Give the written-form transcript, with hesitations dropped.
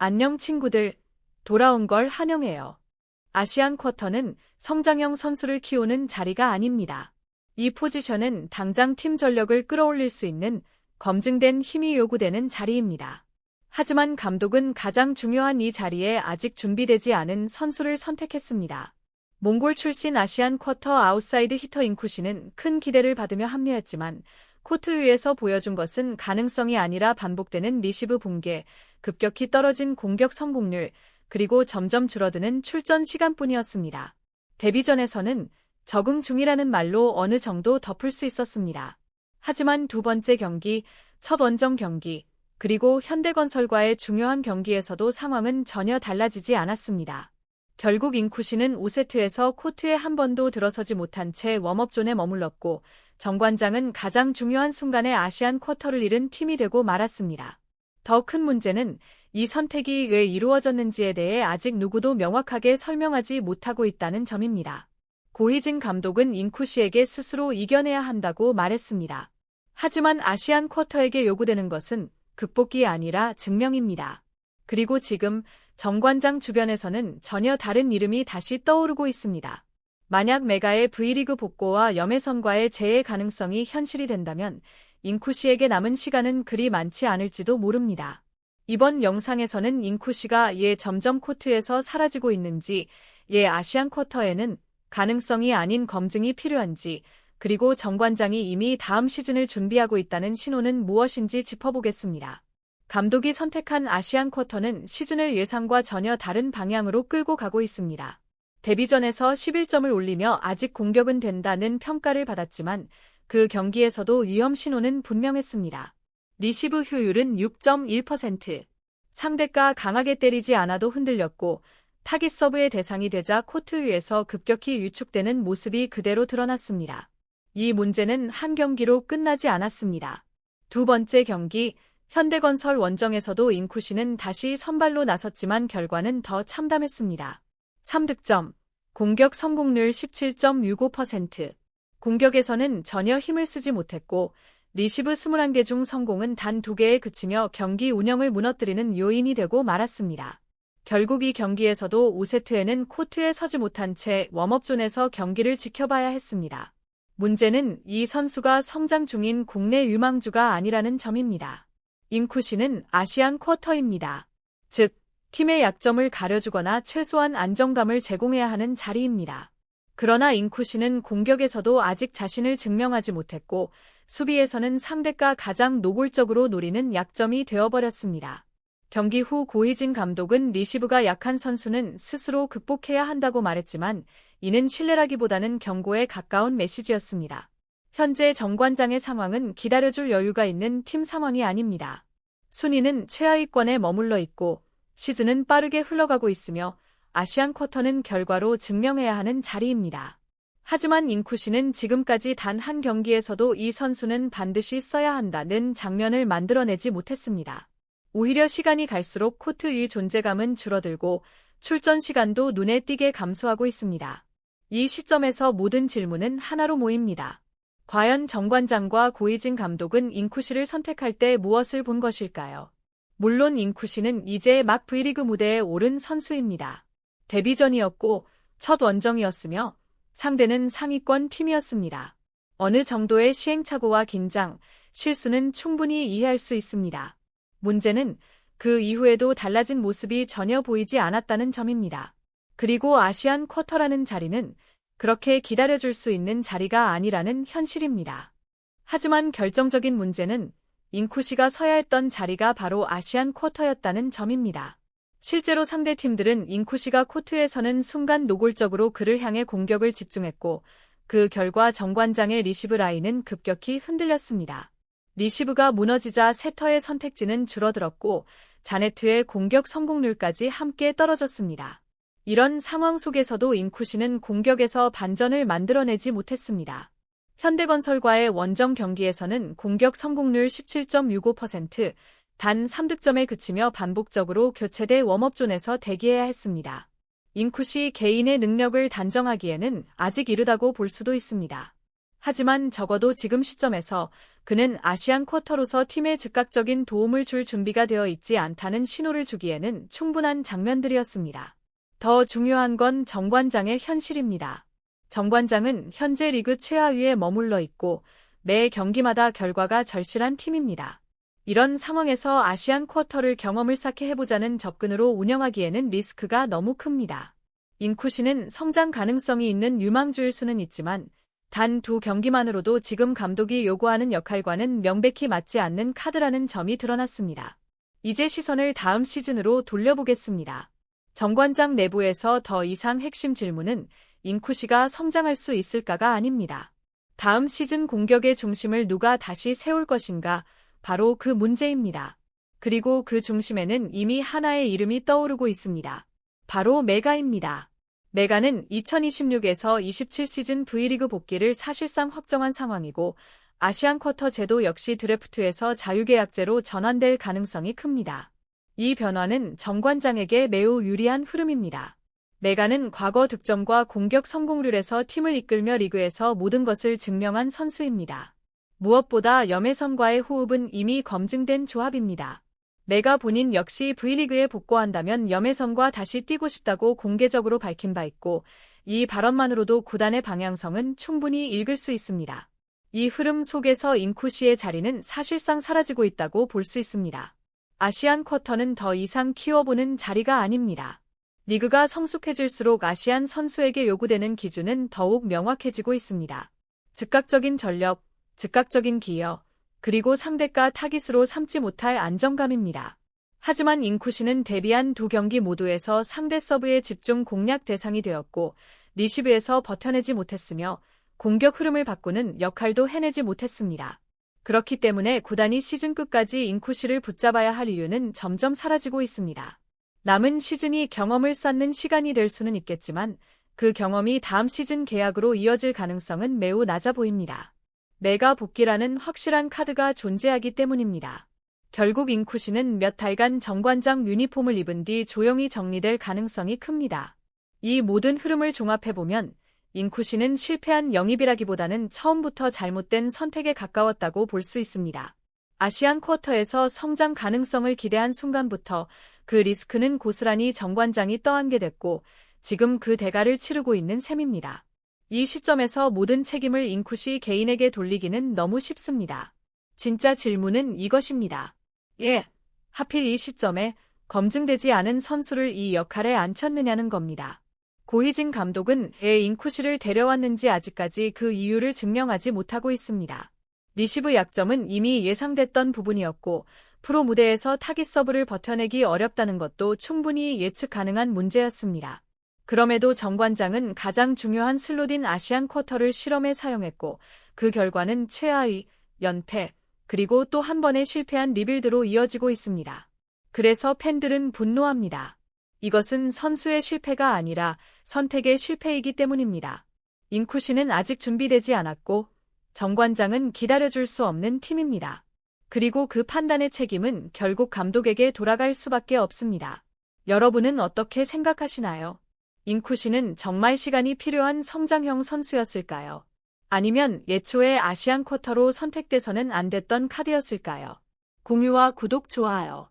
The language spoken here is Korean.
안녕 친구들, 돌아온 걸 환영해요. 아시안 쿼터는 성장형 선수를 키우는 자리가 아닙니다. 이 포지션은 당장 팀 전력을 끌어올릴 수 있는 검증된 힘이 요구되는 자리입니다. 하지만 감독은 가장 중요한 이 자리에 아직 준비되지 않은 선수를 선택했습니다. 몽골 출신 아시안 쿼터 아웃사이드 히터 인쿠시는 큰 기대를 받으며 합류했지만 코트 위에서 보여준 것은 가능성이 아니라 반복되는 리시브 붕괴, 급격히 떨어진 공격 성공률, 그리고 점점 줄어드는 출전 시간뿐이었습니다. 데뷔전에서는 적응 중이라는 말로 어느 정도 덮을 수 있었습니다. 하지만 두 번째 경기, 첫 원정 경기, 그리고 현대건설과의 중요한 경기에서도 상황은 전혀 달라지지 않았습니다. 결국 인쿠시는 5세트에서 코트에 한 번도 들어서지 못한 채 웜업존에 머물렀고 정관장은 가장 중요한 순간에 아시안 쿼터를 잃은 팀이 되고 말았습니다. 더 큰 문제는 이 선택이 왜 이루어졌는지에 대해 아직 누구도 명확하게 설명하지 못하고 있다는 점입니다. 고희진 감독은 인쿠시에게 스스로 이겨내야 한다고 말했습니다. 하지만 아시안 쿼터에게 요구되는 것은 극복이 아니라 증명입니다. 그리고 지금 정관장 주변에서는 전혀 다른 이름이 다시 떠오르고 있습니다. 만약 메가의 V리그 복고와 염혜선과의 재해 가능성이 현실이 된다면 인쿠시에게 남은 시간은 그리 많지 않을지도 모릅니다. 이번 영상에서는 인쿠시가 왜 점점 코트에서 사라지고 있는지, 왜 아시안 쿼터에는 가능성이 아닌 검증이 필요한지, 그리고 정관장이 이미 다음 시즌을 준비하고 있다는 신호는 무엇인지 짚어보겠습니다. 감독이 선택한 아시안 쿼터는 시즌을 예상과 전혀 다른 방향으로 끌고 가고 있습니다. 데뷔전에서 11점을 올리며 아직 공격은 된다는 평가를 받았지만 그 경기에서도 위험 신호는 분명했습니다. 리시브 효율은 6.1%. 상대가 강하게 때리지 않아도 흔들렸고 타깃 서브의 대상이 되자 코트 위에서 급격히 위축되는 모습이 그대로 드러났습니다. 이 문제는 한 경기로 끝나지 않았습니다. 두 번째 경기, 현대건설 원정에서도 인쿠시는 다시 선발로 나섰지만 결과는 더 참담했습니다. 3득점, 공격 성공률 17.65%. 공격에서는 전혀 힘을 쓰지 못했고 리시브 21개 중 성공은 단 2개에 그치며 경기 운영을 무너뜨리는 요인이 되고 말았습니다. 결국 이 경기에서도 5세트에는 코트에 서지 못한 채 웜업존에서 경기를 지켜봐야 했습니다. 문제는 이 선수가 성장 중인 국내 유망주가 아니라는 점입니다. 인쿠시는 아시안 쿼터입니다. 즉, 팀의 약점을 가려주거나 최소한 안정감을 제공해야 하는 자리입니다. 그러나 인쿠시는 공격에서도 아직 자신을 증명하지 못했고 수비에서는 상대가 가장 노골적으로 노리는 약점이 되어버렸습니다. 경기 후 고희진 감독은 리시브가 약한 선수는 스스로 극복해야 한다고 말했지만 이는 신뢰라기보다는 경고에 가까운 메시지였습니다. 현재 정관장의 상황은 기다려줄 여유가 있는 팀 상황이 아닙니다. 순위는 최하위권에 머물러 있고 시즌은 빠르게 흘러가고 있으며 아시안 쿼터는 결과로 증명해야 하는 자리입니다. 하지만 인쿠시는 지금까지 단 한 경기에서도 이 선수는 반드시 써야 한다는 장면을 만들어내지 못했습니다. 오히려 시간이 갈수록 코트 위 존재감은 줄어들고 출전 시간도 눈에 띄게 감소하고 있습니다. 이 시점에서 모든 질문은 하나로 모입니다. 과연 정관장과 고희진 감독은 인쿠시를 선택할 때 무엇을 본 것일까요? 물론 인쿠시는 이제 막 V리그 무대에 오른 선수입니다. 데뷔전이었고 첫 원정이었으며 상대는 상위권 팀이었습니다. 어느 정도의 시행착오와 긴장, 실수는 충분히 이해할 수 있습니다. 문제는 그 이후에도 달라진 모습이 전혀 보이지 않았다는 점입니다. 그리고 아시안 쿼터라는 자리는 그렇게 기다려줄 수 있는 자리가 아니라는 현실입니다. 하지만 결정적인 문제는 인쿠시가 서야 했던 자리가 바로 아시안 쿼터였다는 점입니다. 실제로 상대 팀들은 인쿠시가 코트에 서는 순간 노골적으로 그를 향해 공격을 집중했고 그 결과 정관장의 리시브 라인은 급격히 흔들렸습니다. 리시브가 무너지자 세터의 선택지는 줄어들었고 자네트의 공격 성공률까지 함께 떨어졌습니다. 이런 상황 속에서도 인쿠시는 공격에서 반전을 만들어내지 못했습니다. 현대건설과의 원정 경기에서는 공격 성공률 17.65%, 단 3득점에 그치며 반복적으로 교체돼 웜업존에서 대기해야 했습니다. 인쿠시 개인의 능력을 단정하기에는 아직 이르다고 볼 수도 있습니다. 하지만 적어도 지금 시점에서 그는 아시안 쿼터로서 팀에 즉각적인 도움을 줄 준비가 되어 있지 않다는 신호를 주기에는 충분한 장면들이었습니다. 더 중요한 건 정관장의 현실입니다. 정관장은 현재 리그 최하위에 머물러 있고 매 경기마다 결과가 절실한 팀입니다. 이런 상황에서 아시안 쿼터를 경험을 쌓게 해보자는 접근으로 운영하기에는 리스크가 너무 큽니다. 인쿠시는 성장 가능성이 있는 유망주일 수는 있지만 단 2경기만으로도 지금 감독이 요구하는 역할과는 명백히 맞지 않는 카드라는 점이 드러났습니다. 이제 시선을 다음 시즌으로 돌려보겠습니다. 정관장 내부에서 더 이상 핵심 질문은 인쿠시가 성장할 수 있을까가 아닙니다. 다음 시즌 공격의 중심을 누가 다시 세울 것인가, 바로 그 문제입니다. 그리고 그 중심에는 이미 하나의 이름이 떠오르고 있습니다. 바로 메가입니다. 메가는 2026에서 27 시즌 V리그 복귀를 사실상 확정한 상황이고 아시안 쿼터 제도 역시 드래프트에서 자유계약제로 전환될 가능성이 큽니다. 이 변화는 정관장에게 매우 유리한 흐름입니다. 메가는 과거 득점과 공격 성공률에서 팀을 이끌며 리그에서 모든 것을 증명한 선수입니다. 무엇보다 염혜선과의 호흡은 이미 검증된 조합입니다. 메가 본인 역시 V리그에 복귀한다면 염혜선과 다시 뛰고 싶다고 공개적으로 밝힌 바 있고 이 발언만으로도 구단의 방향성은 충분히 읽을 수 있습니다. 이 흐름 속에서 인쿠시의 자리는 사실상 사라지고 있다고 볼 수 있습니다. 아시안 쿼터는 더 이상 키워보는 자리가 아닙니다. 리그가 성숙해질수록 아시안 선수에게 요구되는 기준은 더욱 명확해지고 있습니다. 즉각적인 전력, 즉각적인 기여, 그리고 상대가 타깃으로 삼지 못할 안정감입니다. 하지만 인쿠시는 데뷔한 2경기 모두에서 상대 서브의 집중 공략 대상이 되었고 리시브에서 버텨내지 못했으며 공격 흐름을 바꾸는 역할도 해내지 못했습니다. 그렇기 때문에 구단이 시즌 끝까지 인쿠시를 붙잡아야 할 이유는 점점 사라지고 있습니다. 남은 시즌이 경험을 쌓는 시간이 될 수는 있겠지만 그 경험이 다음 시즌 계약으로 이어질 가능성은 매우 낮아 보입니다. 메가 복귀라는 확실한 카드가 존재하기 때문입니다. 결국 인쿠시는 몇 달간 정관장 유니폼을 입은 뒤 조용히 정리될 가능성이 큽니다. 이 모든 흐름을 종합해보면 인쿠시는 실패한 영입이라기보다는 처음부터 잘못된 선택에 가까웠다고 볼 수 있습니다. 아시안 쿼터에서 성장 가능성을 기대한 순간부터 그 리스크는 고스란히 정관장이 떠안게 됐고 지금 그 대가를 치르고 있는 셈입니다. 이 시점에서 모든 책임을 인쿠시 개인에게 돌리기는 너무 쉽습니다. 진짜 질문은 이것입니다. 하필 이 시점에 검증되지 않은 선수를 이 역할에 앉혔느냐는 겁니다. 고희진 감독은 왜 인쿠시를 데려왔는지 아직까지 그 이유를 증명하지 못하고 있습니다. 리시브 약점은 이미 예상됐던 부분이었고 프로 무대에서 타깃 서브를 버텨내기 어렵다는 것도 충분히 예측 가능한 문제였습니다. 그럼에도 정관장은 가장 중요한 슬롯인 아시안 쿼터를 실험에 사용했고 그 결과는 최하위, 연패, 그리고 또 한 번의 실패한 리빌드로 이어지고 있습니다. 그래서 팬들은 분노합니다. 이것은 선수의 실패가 아니라 선택의 실패이기 때문입니다. 인쿠시는 아직 준비되지 않았고 정관장은 기다려줄 수 없는 팀입니다. 그리고 그 판단의 책임은 결국 감독에게 돌아갈 수밖에 없습니다. 여러분은 어떻게 생각하시나요? 인쿠시는 정말 시간이 필요한 성장형 선수였을까요? 아니면 예초에 아시안 쿼터로 선택돼서는 안 됐던 카드였을까요? 공유와 구독, 좋아요.